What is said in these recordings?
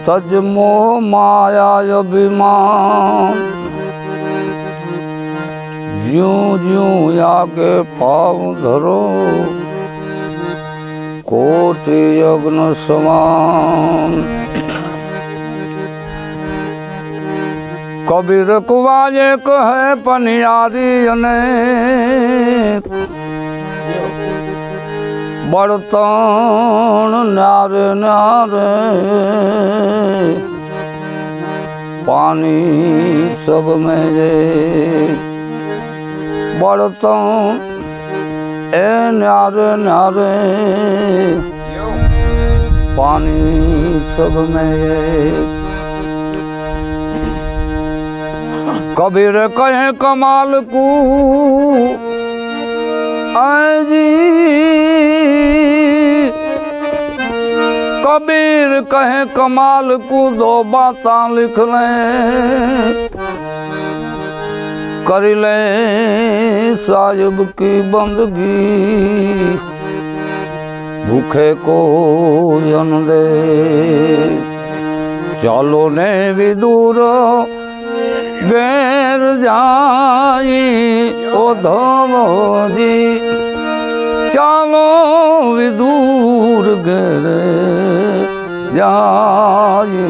तज मोह माया अभिमान ज्यों ज्यों आगे पाव धरो कोटि यज्ञ समान। कबीर कुआये कहे पनियारी अनेक बर्तन न्यारे न्यारे पानी सब में जे बर्तन ए न्यारे न्यारे पानी सब में ये। कबीर कहे कमाल को आए जी, कबीर कहे कमाल को दो बातां लिख लें कर ले साहिब की बंदगी भूखे को जन दे। चलो ने भी दूर गैर जाई ओ धोमो जी, चलो भी दूर गैर जाई।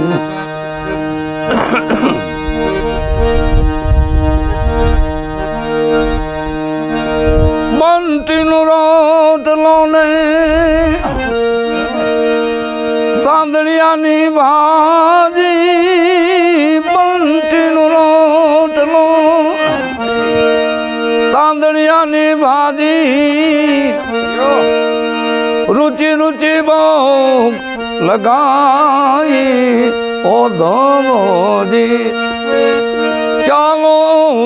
बंटी रोटलों ने तांदड़िया नी भाजी, बंटी रोटलो तांदड़िया नी भाजी रुचि रुचि भोग लगाई ओ धोमो जी, चलो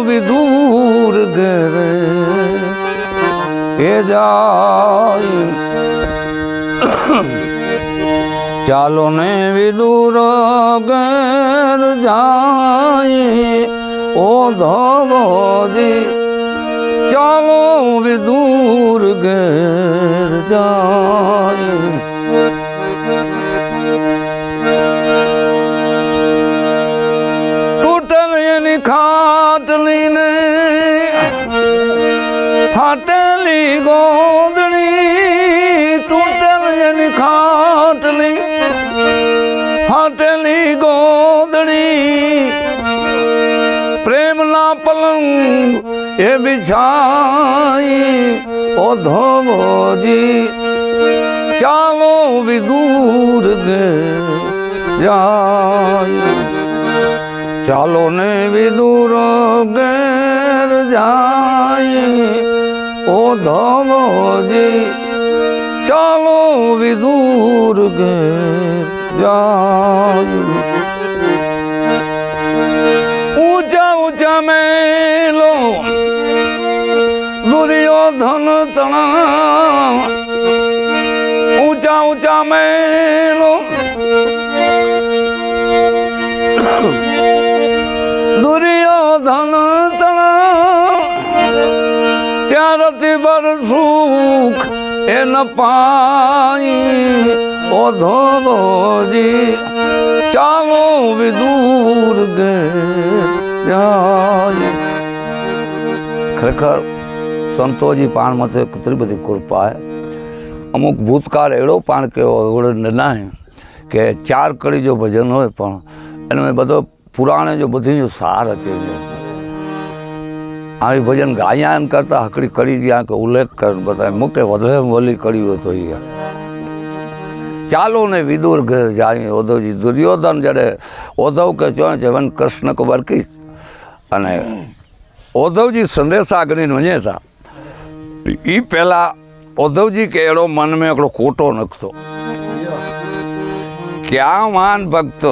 भी दूर गए ये जाए। चालो ने भी दूर गैर जाए ओ धोमो जी, चालो भी दूर गैर जाए। टूटल यानी खाटली ने फाटली गोदड़ी, टूटल यानी खाटली फाटली गोदड़ी, प्रेम ना पलंग ये बिछाई ओ धोमो जी, चालो भी दूर गए जाए। चालो ने भी दूर गैर जाए ओ धोमो जी, चलो भी दूर गए जाए। ऊंचा ऊंचा मेलो दुर्योधन तना, ऊंचा ऊंचा मेलो दुर्योधन तना, त्यारती बर सुख ए न पाई ओ धोमो जी, चालो भी दूर गए जाए। खरेखर संतोजी पाण मथे केतरी बधी कृपा है। अमुक भूतकाळ एड़ो पाण केवो ना है कि 4 कड़ी जो भजन होय पण एने बधो पुराणे जो बधी जो सार अचे जो आई भजन गायन करता हकड़ी कड़ी दिया के उल्लेख कर बताए मुके वधे वली कड़ी हो तो ही चालो ने विदुर घर जाए। उद्धव जी दुर्योधन जड़े उद्धव के चो वन कृष्ण को वर्की अने उद्धव जी संदेशा गणी वञे था। ई पहला उद्धव जी के एड़ो मन में एकड़ो खोटो नखतो क्या मान भक्त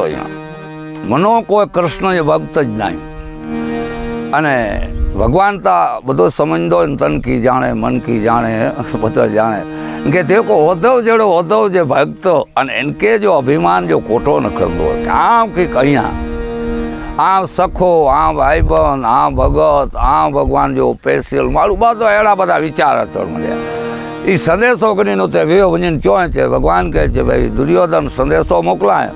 मनो कोई कृष्ण ये भक्त ज नहीं अने भगवान ता बधो समझदो तन की जाने मन की जाने बधो जाने के देखो उद्धव जड़ो उद्धव जे भक्त अने इनके जो अभिमान जो खोटो न करदो आम के कहिया आ सखो आ भाई बहन आ भगत आ भगवान जो स्पेशल मारू बधो एड़ा बधा विचार अचण मळ्या। ई संदेशो करीने ते वे वञन चोए छे भगवान कहे छे भाई दुर्योधन संदेशो मोकलाए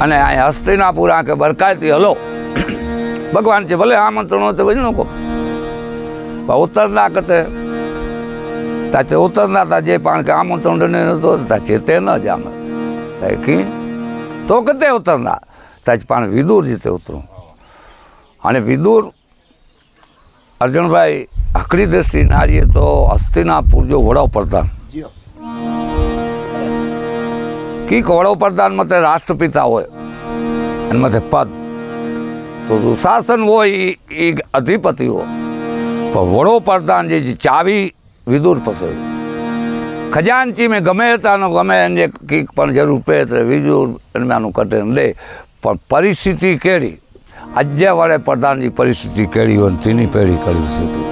અને અહીં હસ્તિનાપુર કે બરકાયતી હલો ભગવાન છે ભલે આમંત્રણ હોય તો વળી નો કહો ઉતરના કતે તાચે ઉતરના તા જે પણ કે આમંત્રણ નતો તાચે તે ન જામે કી તો કતે ઉતરના તાચ પણ વિદુર જીતે ઉતરું અને વિદુર અર્જુનભાઈ હકડી દ્રષ્ટિ નારીએ તો હસ્તિનાપુર જો વડાપ્રધાન કીક વડાપ્રધાન મતે રાષ્ટ્રપિતા હોય અને મતે પદ તો દુશાસન હોય એ અધિપતિ હોય પણ વડોપ્રધાન જે ચાવી વિદુર પસંદ ખજાનચી મેં ગમે તાનો ગમે એને કીક પણ જરૂર પડે તો વિદુર એનું કટે લે પણ પરિસ્થિતિ કેળી આજે વડે પ્રધાનજી પરિસ્થિતિ કેળી હોય તેની પેઢી કરી સ્થિતિ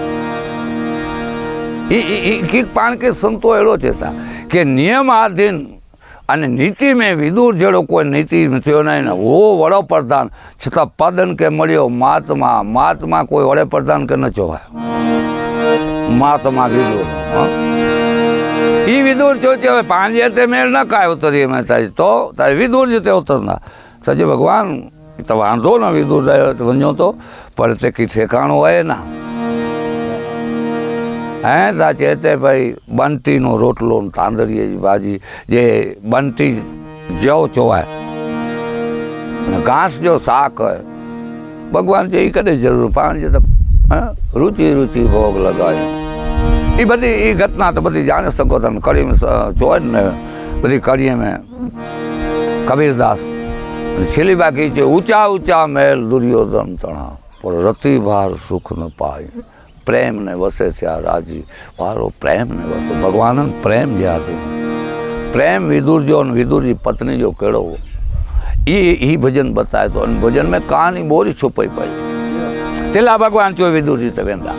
એ કીક પાણ કે સંતો એડો છે કે નિયમાધીન અને નીતિ મેં વિદુર જેડો કોઈ નીતિ થયો નહીં ને ઓ વડોપ્રધાન છતાં પદન કે મળ્યો મહાત્મા કોઈ વડોપ્રધાન કે ન જોવાય મહાત્મા વિદુર એ વિદુર જો છે હવે પાંજે તે મેળ ન કાય ઉતરી મેં તારી તો તારી વિદુર જતે ઉતરના તજે ભગવાન તો વાંધો ન વિદુર વञो તો પણ તે કી ઠેકાણું હોય ના હે તા ચેતે ભાઈ બંટીનો રોટલો તાંદળીએ ભાજી જે બંટી જવ ચોવાય ઘાસ જો શાક હોય ભગવાન છે એ કદે જરૂર પાણી છે તો રુચિ ભોગ લગાવી એ બધી એ ઘટના તો બધી જાણી શકો તમે કડી મેં જોઈ ને બધી કડીએ મેં કબીરદાસ છેલ્લી બાકી છે ઊંચા મહેલ દુર્યોધન તણા પણ રતિ ભાર સુખ ન પાય પ્રેમ ને વસે ત્યાં રાજી મારો પ્રેમ ને વસે ભગવાન પ્રેમ જે હતી પ્રેમ વિદુર જો વિદુરજી પત્ની જો કેળવો એ ભજન બતાવે તો ભજન મેં કહાની બોરી છુપાઈ પડી તેલા ભગવાન ચો વિદુરજી તે વેંદા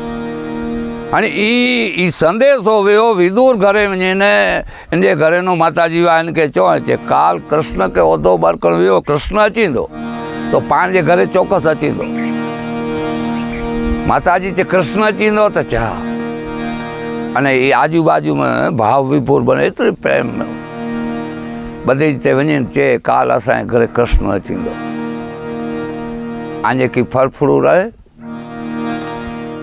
અને એ સંદેશો વ્યો વિદુર ઘરે એને જે ઘરેનો માતાજી એને કે ચો છે કાલ કૃષ્ણ કે ઓધો બારકણ વ્યો કૃષ્ણ અચીંદો તો પાણ જે ઘરે ચોક્કસ અચીંદો માતાજી છે કૃષ્ણ ચીંદો તો ચા અને એ આજુબાજુમાં ભાવ વિભોર બને એટલી પ્રેમ બધી રીતે વञनि છે કાલ અસાંजे ઘરે કૃષ્ણ ચીંદો આજે की फरफड़ू रहे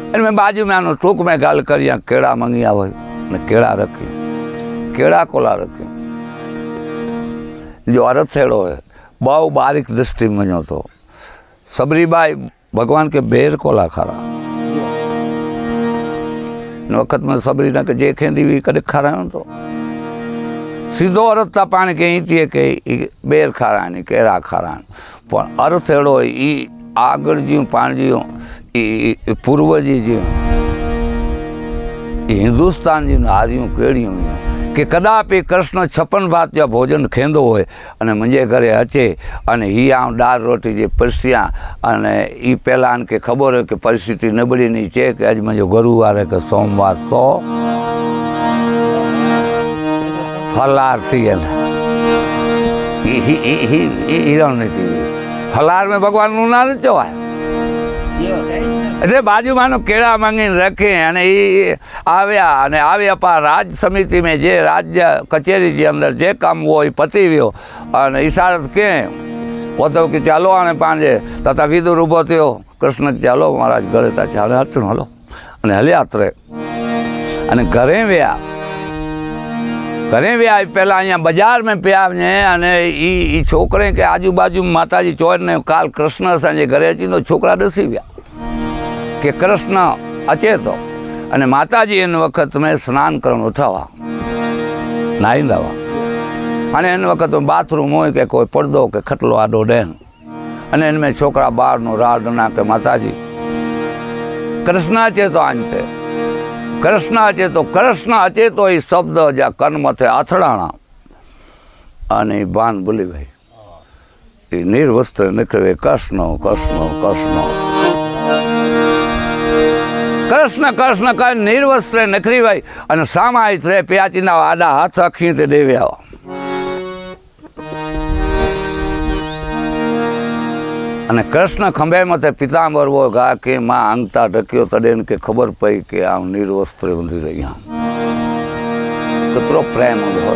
मैं बाजू में आनो टूक में गाल कर केड़ा मंगिया हो केड़ा रखी केड़ा कोला रखी जो अर्थ हेड़ो है बहु बारीक दृष्टि मञो तो सबरीबाई भगवान के बेर कोला खरा वक़्त में सबरी ना के जे खेंदी हुई कदे खारा तो सीधो अर्थ था पाण के थी के बेर खारा केड़ा खारा पण अर्थ हेड़ो ई આગળ જ્યું પાણ જ્યું એ પૂર્વજી જ્યું એ હિન્દુસ્તાન જ્યું હાર્યું કેળ્યું કે કદાપી કૃષ્ણ 56 ભાત જ્યાં ભોજન ખેંદો હોય અને મુંજે ઘરે અચે અને હી આમ દાળ રોટી જે પરસ્યા અને એ પહેલાં કે ખબર હોય કે પરિસ્થિતિ નબળીની છે કે આજ મુંજો ગુરુવારે કે સોમવાર તો ફલાર थी रणनीति फलार में भगवान નું ના ચવાય એટલે બાજુમાં કેળા માંગીને રખે અને એ આવ્યા પા રાજ સમિતિ में જે રાજ્ય કચેરી જે અંદર જે કામ હોય પતી ગયો અને ઈશારત કે ઉદ્ધવ કે ચાલો આને પાંજે તથા વિદુર ઊભો થયો કૃષ્ણ ચાલો મહારાજ ઘરે તા ચાલે હાથું હાલો અને હલ્યા ત્રે અને ઘરે વ્યા पहला अँ बाजार में पिया अने ई छोकरे के आजूबाजू माताजी चोर ने काल कृष्ण असांजे घरे अची तो छोकरा डसी गया कि कृष्ण अचे तो अने माताजी इन वक्त में स्नान करण उठावा नाई लावा अने इन वक्त में बाथरूम हो के कोई पर्दो के खटलो आडो डेन अने इनमें छोकरा बार नो राड ना के माताजी कृष्ण अचे तो आंते कृष्ण अचे तो ये शब्द ज्या कर्म थे आथड़ाणा अने बान बोली भाई ये निर्वस्त्र निकले कृष्ण कृष्ण कृष्ण कृष्ण कृष्ण कर निर्वस्त्र निकली भाई अने सामायिक रे प्याचीना आडा हाथ अखी ते देव्या अने कृष्ण खंभे मथे पीतांबर वो गा के माँ अंगता ढक्यो तडेन के खबर पई के आ निर्वस्त्र बंधी रही कतरो प्रेम हो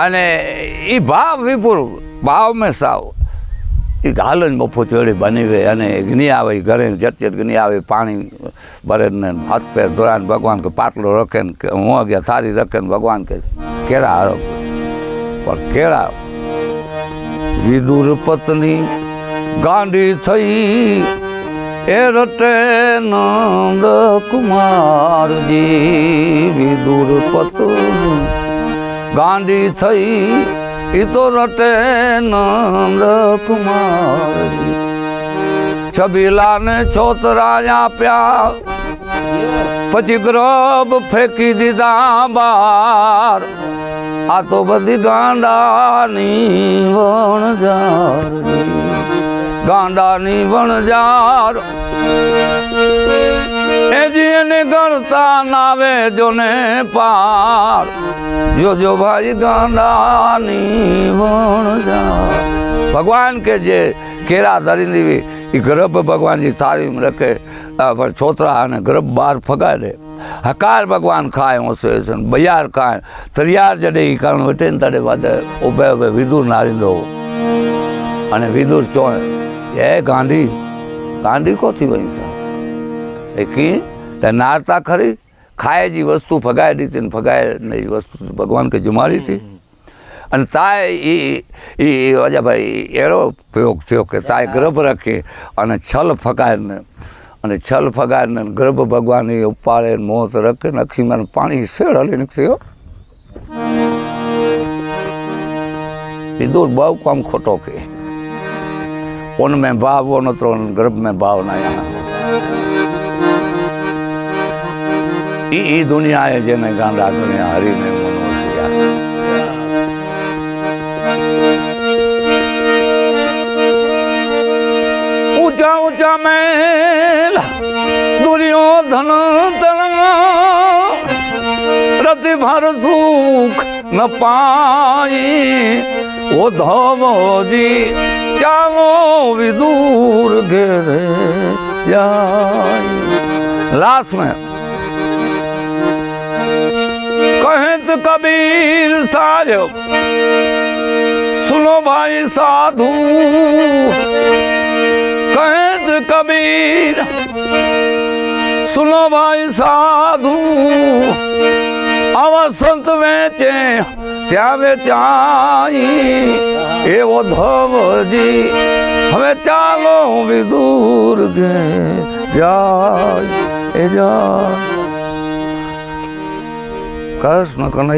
અને એ ભાવ વિપુલ ભાવ મેં સાવ એ હાલો ને બપો ચોળી બની હોય અને જ્ઞી આવે ઘરે જત જ્ઞી આવે પાણી ભરે ને હાથ પેર ધોરા ને ભગવાન કે પાટલો રખે ને કે હું ગયા થારી રખે ને ભગવાન કે કેળા હારો પણ કેળા વિદુર પત્ની ગાંડી થઈ એ રટે નંદ કુમારજી વિદુર પત્ની ગાંડી થઈ એ તો રટે નંદ કુમારજી છબીલાને છોતરા આપ્યા પછી ગ્રબ ફેંકી દીધા બાર આ તો બધી ગાંડાની વણજાર ગાંડાની વણજાર એ જેને ગણતા નાવે જોને પાર જો ભાઈ ગાંડાની વણજાર ભગવાન કે જે કેરા ધરી દેવી એ ગર્ભ ભગવાનજી થાળી રખે પણ છોતરા અને ગર્ભ બહાર ફગાડે હકાર ભગવાન ખાય હોશે બયાર ખાય તરિયાર જડે એ કારણ વટે ને તડે વાદે ઉભે ઉભે વિદુર નારીંદો અને વિદુર ચોય એ ગાંધી ગાંધી કોથી વહી સા એ કી તે નારતા ખરી ખાય જી વસ્તુ ફગાડી હતી ને ફગાય ને એ વસ્તુ ભગવાન કે જમાડી હતી અને તાય એ અજાભાઈ એવો પ્રયોગ થયો કે તાય ગર્ભ રાખી અને છલ ફગાડને અને છલ ફગાડને ગર્ભ ભગવાન એ ઉપાડે મોત રખે ને અખીમાં પાણી શેડ હલી નીકળ્યો એ દૂર બહુ કામ ખોટો કે उन में भाव वो न तो गर्भ में भाव ना आना ई दुनिया है जेने गांडा दुनिया हरी ने मनुष्य ऊंचा ऊंचा मेल दुर्योधन तना रति भर सुख न पाई वो धवजी चालो विदूर घेरे जाई लास्ट में कहत कबीर साजो सुनो भाई साधु कहत कबीर सुनो भाई साधु आवा संत वेचे त्या वेचाई एवो धवजी हमें चालो विदूर गे जाय कृष्ण कन्हैया।